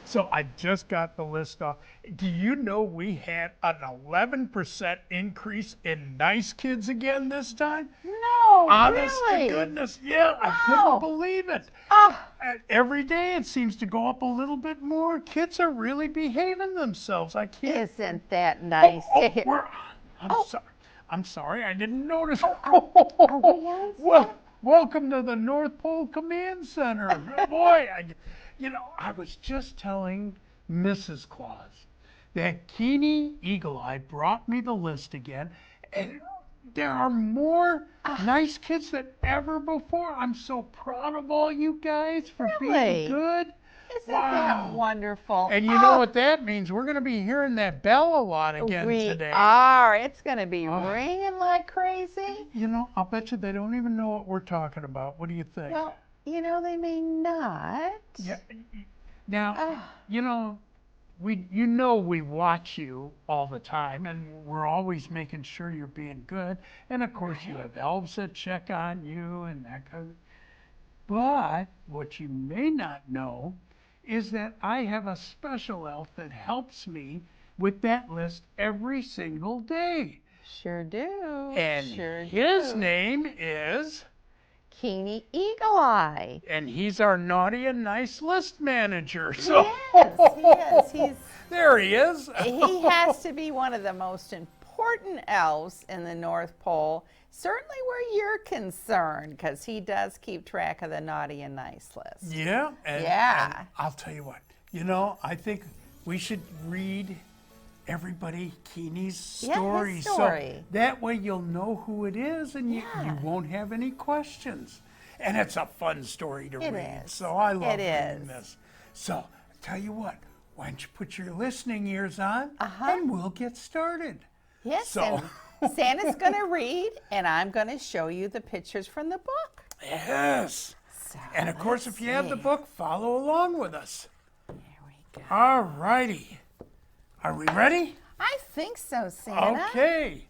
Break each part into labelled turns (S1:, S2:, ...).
S1: So I just got the list off. Do you know we had an 11% increase in nice kids again this time?
S2: No,
S1: Honest to
S2: really?
S1: goodness, yeah, I couldn't
S2: Wow.
S1: believe it.
S2: Ah,
S1: Every day it seems to go up a little bit more. Kids are really behaving themselves. I can't.
S2: isn't that nice to hear?
S1: I'm
S2: Oh,
S1: sorry. I'm sorry. I didn't notice.
S2: are we on?
S1: Well, welcome to the North Pole Command Center. Boy, I was just telling Mrs. Claus that Keeney Eagleye brought me the list again, and there are more
S2: Ah,
S1: nice kids than ever before. I'm so proud of all you guys for being
S2: really?
S1: good.
S2: Isn't that
S1: Wow.
S2: wonderful?
S1: And you know
S2: Ah,
S1: what that means? We're going to be hearing that bell a lot again
S2: we
S1: today.
S2: are. It's going to be
S1: Oh,
S2: ringing like crazy.
S1: I'll bet you they don't even know what we're talking about. What do you think?
S2: Well, they may not.
S1: Yeah. Now,
S2: Ah,
S1: you know, we watch you all the time, and we're always making sure you're being good. And of course, you
S2: right.
S1: have elves that check on you and that kind of. But what you may not know is that I have a special elf that helps me with that list every single day.
S2: Sure do.
S1: And
S2: Sure
S1: his
S2: do.
S1: name is,
S2: Keeney Eagleye.
S1: and he's our naughty and nice list manager. So
S2: Yes, he is.
S1: there he is.
S2: He has to be one of the most important elves in the North Pole, certainly where you're concerned, because he does keep track of the naughty and nice list.
S1: Yeah.
S2: Yeah.
S1: And I'll tell you what, I think we should read everybody Keeney's story.
S2: his story.
S1: So that way you'll know who it is and you
S2: Yeah.
S1: won't have any questions. And it's a fun story to
S2: It
S1: read.
S2: is.
S1: So I love
S2: It
S1: reading
S2: is.
S1: this. So I tell you what, why don't you put your listening ears on
S2: Uh-huh.
S1: and we'll get started.
S2: Yes,
S1: So-
S2: and Santa's going to read, and I'm going to show you the pictures from the book.
S1: Yes.
S2: So
S1: And of course,
S2: let's
S1: if you have the
S2: see.
S1: book, follow along with us.
S2: There we go.
S1: All righty. Are we ready?
S2: I think so, Santa.
S1: Okay.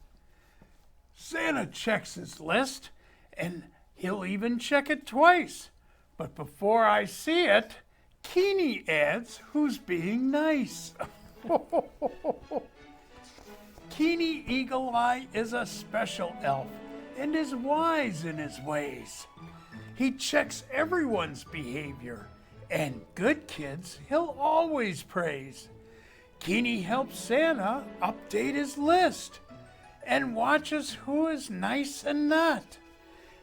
S1: Santa checks his list, and he'll even check it twice. But before I see it, Keeney adds who's being nice. Keeney Eagleye is a special elf and is wise in his ways. He checks everyone's behavior, and good kids he'll always praise. Keeney helps Santa update his list and watches who is nice and not.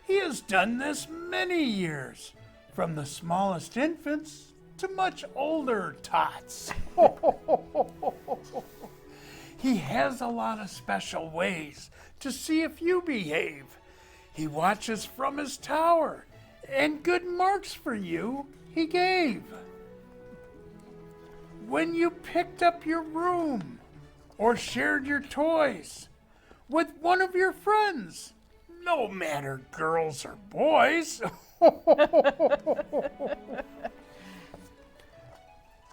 S1: He has done this many years, from the smallest infants to much older tots. He has a lot of special ways to see if you behave. He watches from his tower, and good marks for you he gave. When you picked up your room or shared your toys with one of your friends, no matter girls or boys.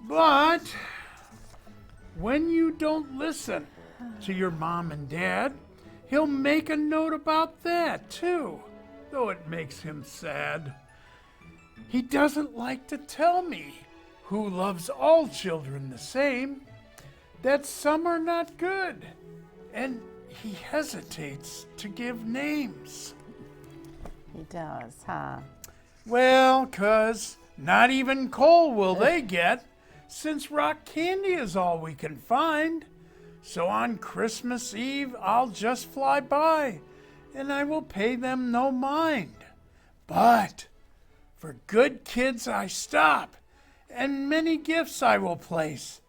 S1: But when you don't listen to your mom and dad, he'll make a note about that too, though it makes him sad. He doesn't like to tell me, who loves all children the same, that some are not good, and he hesitates to give names.
S2: He does, huh?
S1: Well, 'cause not even coal will they get, since rock candy is all we can find. So on Christmas Eve I'll just fly by, and I will pay them no mind. But for good kids I stop, and many gifts I will place.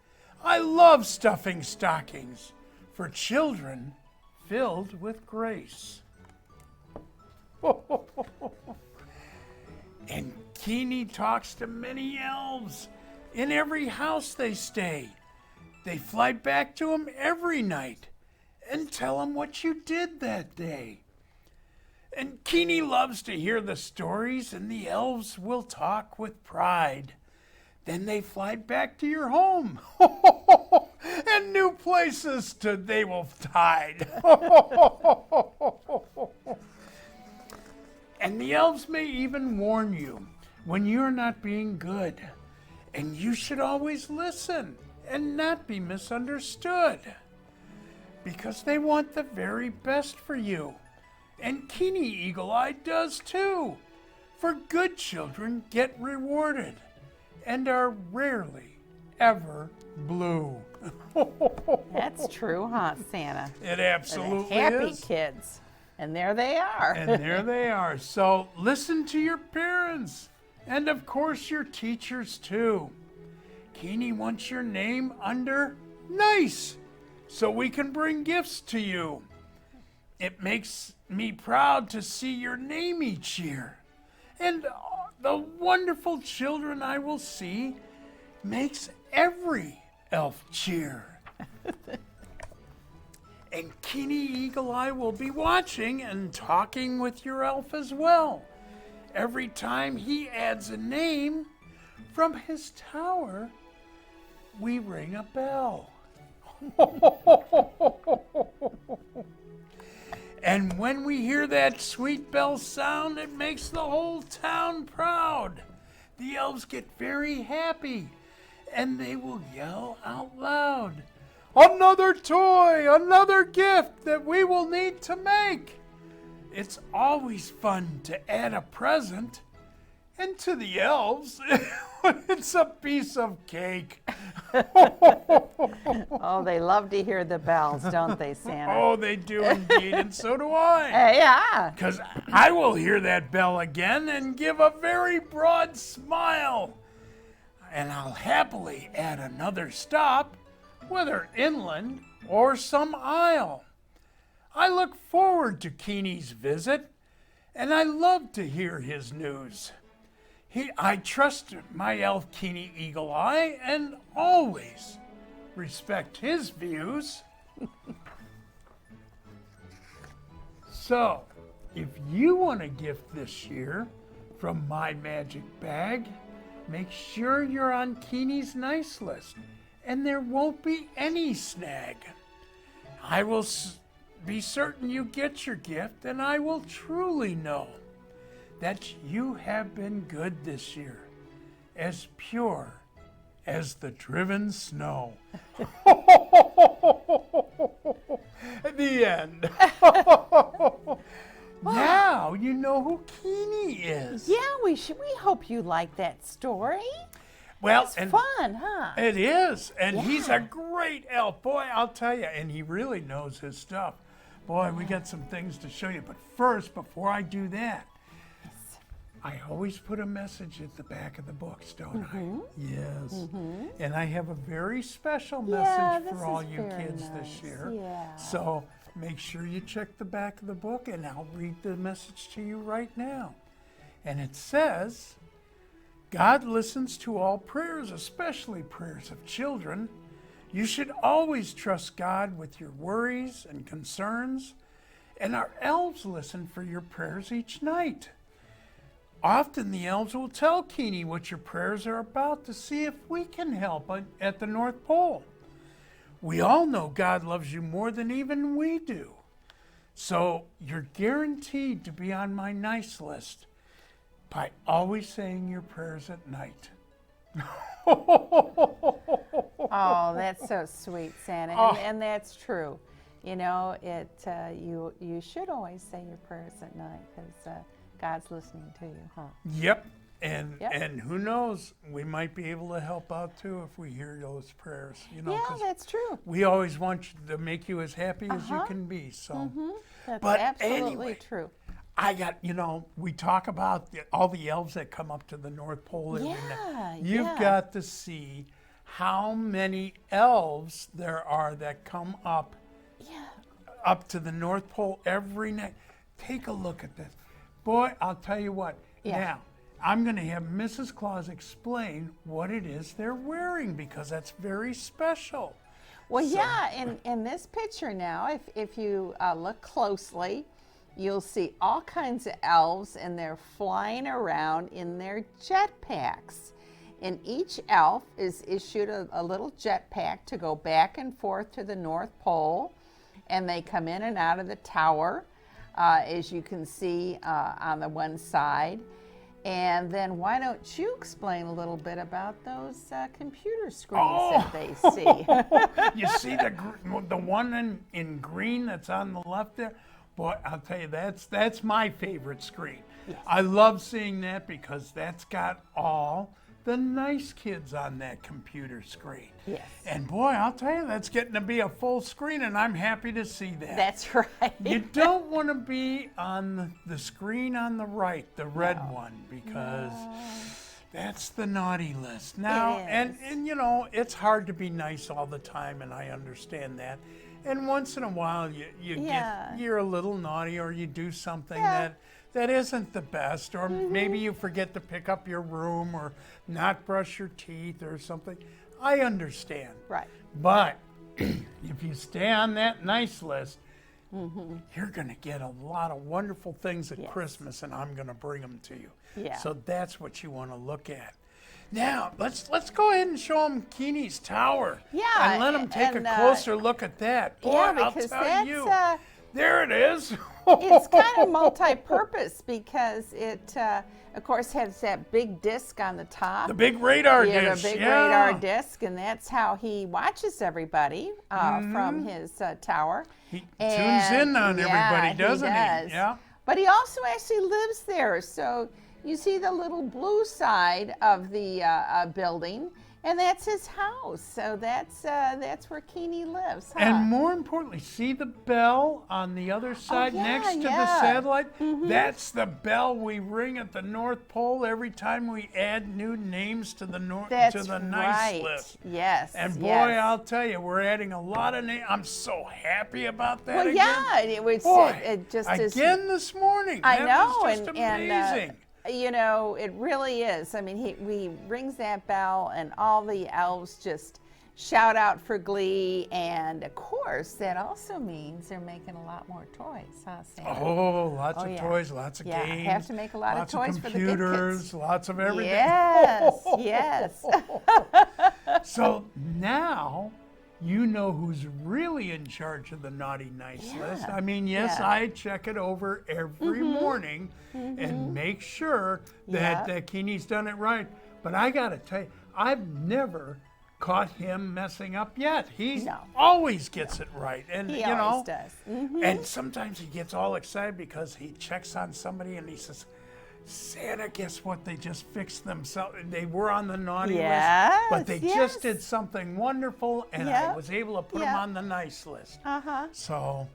S1: I love stuffing stockings for children filled with grace. And Keeney talks to many elves. In every house they stay. They fly back to him every night and tell him what you did that day. And Keeney loves to hear the stories, and the elves will talk with pride. Then they fly back to your home, and new places they will hide. And the elves may even warn you when you're not being good. And you should always listen and not be misunderstood, because they want the very best for you. And Keeney Eagleye does too. For good children get rewarded and are rarely ever blue.
S2: That's true, huh, Santa?
S1: It absolutely
S2: Happy
S1: is.
S2: kids. And there they are.
S1: And there they are. So listen to your parents and, of course, your teachers too. Keeney wants your name under nice so we can bring gifts to you. It makes me proud to see your name each year. And the wonderful children I will see makes every elf cheer. And Keeney Eagleye will be watching and talking with your elf as well. Every time he adds a name from his tower, we ring a bell. And when we hear that sweet bell sound, it makes the whole town proud. The elves get very happy, and they will yell out loud, "Another toy, another gift that we will need to make." It's always fun to add a present, and to the elves, it's a piece of cake.
S2: Oh, they love to hear the bells, don't they, Santa?
S1: Oh, they do indeed, and so do I.
S2: Yeah.
S1: Because I will hear that bell again and give a very broad smile. And I'll happily add another stop, whether inland or some isle. I look forward to Keeney's visit, and I love to hear his news. I trust my elf Keeney Eagleye and always respect his views. So, if you want a gift this year from my magic bag, make sure you're on Keeney's nice list, and there won't be any snag. I will be certain you get your gift, and I will truly know that you have been good this year, as pure as the driven snow. The end. Now you know who Keeney is.
S2: Yeah, we hope you like that story.
S1: Well,
S2: It's fun, huh?
S1: It is, and he's
S2: Yeah.
S1: a great elf. Boy, I'll tell you, and he really knows his stuff. Boy, we got some things to show you. But first, before I do that, I always put a message at the back of the books, don't I? Yes. And I have a very special message
S2: this
S1: for all
S2: is
S1: you
S2: very
S1: kids
S2: nice.
S1: this year.
S2: Yeah.
S1: So make sure you check the back of the book, and I'll read the message to you right now. And it says, God listens to all prayers, especially prayers of children. You should always trust God with your worries and concerns, and our elves listen for your prayers each night. Often the elves will tell Keeney what your prayers are about to see if we can help at the North Pole. We all know God loves you more than even we do. So you're guaranteed to be on my nice list by always saying your prayers at night.
S2: Oh, that's so sweet, Santa, and that's true. You know, you should always say your prayers at night because God's listening to you, huh?
S1: Yep. And who knows, we might be able to help out too if we hear those prayers. You know,
S2: Yeah,
S1: 'cause
S2: that's true.
S1: we always want to make you as happy as you can be. So,
S2: That's
S1: but
S2: absolutely
S1: anyway,
S2: true.
S1: I got, we talk about all the elves that come up to the North Pole every night. You've got to see how many elves there are that come up to the North Pole every night. Take a look at this. Boy, I'll tell you what.
S2: Yeah.
S1: Now, I'm going to have Mrs. Claus explain what it is they're wearing because that's very special.
S2: Well, in this picture now, if you look closely, you'll see all kinds of elves, and they're flying around in their jetpacks. And each elf is issued a little jetpack to go back and forth to the North Pole, and they come in and out of the tower, as you can see on the one side. And then why don't you explain a little bit about those computer screens that they see?
S1: You see the one in green that's on the left there? Boy, I'll tell you, that's my favorite screen.
S2: Yes.
S1: I love seeing that because that's got all the nice kids on that computer screen.
S2: Yes.
S1: And boy, I'll tell you, that's getting to be a full screen, and I'm happy to see that.
S2: That's right.
S1: You don't want to be on the screen on the right, the red one, because that's the naughty list. Now, and you know, it's hard to be nice all the time, and I understand that. And once in a while, you're a little naughty, or you do something that isn't the best, or maybe you forget to pick up your room, or not brush your teeth, or something. I understand.
S2: Right.
S1: But if you stay on that nice list, you're going to get a lot of wonderful things at Christmas, and I'm going to bring them to you.
S2: Yeah.
S1: So that's what you want to look at. Now, let's go ahead and show them Keeney's tower.
S2: Yeah.
S1: And let them take a closer look at that. Boy,
S2: yeah,
S1: I'll
S2: because
S1: tell you. There it is.
S2: It's kind of multi-purpose because it, of course, has that big disc on the top.
S1: The big radar disc.
S2: Yeah, the big radar disc, and that's how he watches everybody from his tower.
S1: He tunes in on everybody, doesn't he?
S2: Does.
S1: Yeah.
S2: But he also actually lives there. So you see the little blue side of the building, and that's his house. So that's where Keeney lives. Huh?
S1: And more importantly, see the bell on the other side next to the satellite? That's the bell we ring at the North Pole every time we add new names to the nice list.
S2: Yes.
S1: And boy, I'll tell you, we're adding a lot of names. I'm so happy about that.
S2: Well,
S1: again.
S2: yeah, it was it just
S1: again this morning.
S2: I know,
S1: was just amazing.
S2: And you know, it really is. I mean, he rings that bell, and all the elves just shout out for glee. And of course, that also means they're making a lot more toys, huh, Santa?
S1: Oh, lots of toys, lots of games.
S2: Yeah, have to make a lot of toys for the good kids.
S1: Lots of everything.
S2: Yes, yes.
S1: So now you know who's really in charge of the naughty nice list. I mean, yes, I check it over every morning and make sure that Keeney's done it right. But I got to tell you, I've never caught him messing up yet. He always gets it right. And
S2: He
S1: you know,
S2: always does.
S1: and sometimes he gets all excited because he checks on somebody and he says, Santa, guess what? They just fixed themselves. They were on the naughty list, but they just did something wonderful, and I was able to put them on the nice list. So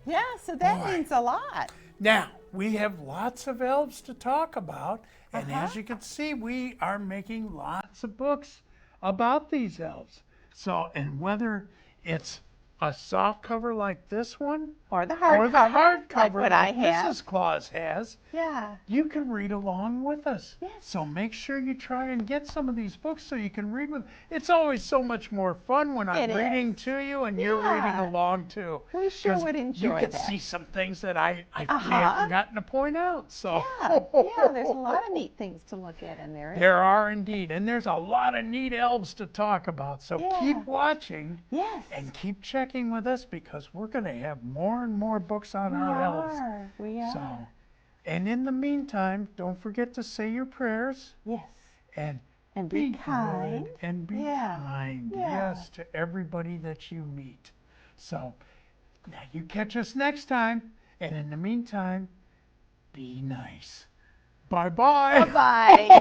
S2: so that means a lot.
S1: now we have lots of elves to talk about, and as you can see, we are making lots of books about these elves. So, and whether it's a soft cover like this one,
S2: Or the hardcover, like what I
S1: like
S2: have.
S1: Mrs. Claus has,
S2: Yeah.
S1: you can read along with us.
S2: Yes.
S1: So make sure you try and get some of these books so you can read with. It's always so much more fun when I'm reading to you and you're reading along too.
S2: We sure
S1: 'Cause
S2: would enjoy
S1: you can
S2: that.
S1: see some things that I may have forgotten to point out. So
S2: Yeah, there's a lot of neat things to look at in there.
S1: there are indeed, and there's a lot of neat elves to talk about. So keep watching
S2: Yes.
S1: and keep checking with us because we're going to have more and more books on our elves.
S2: We are.
S1: So, and in the meantime, don't forget to say your prayers
S2: Yes.
S1: and
S2: be
S1: good
S2: kind.
S1: and be kind. Yes, to everybody that you meet. So, now you catch us next time, and in the meantime, be nice. Bye-bye.
S2: Bye-bye.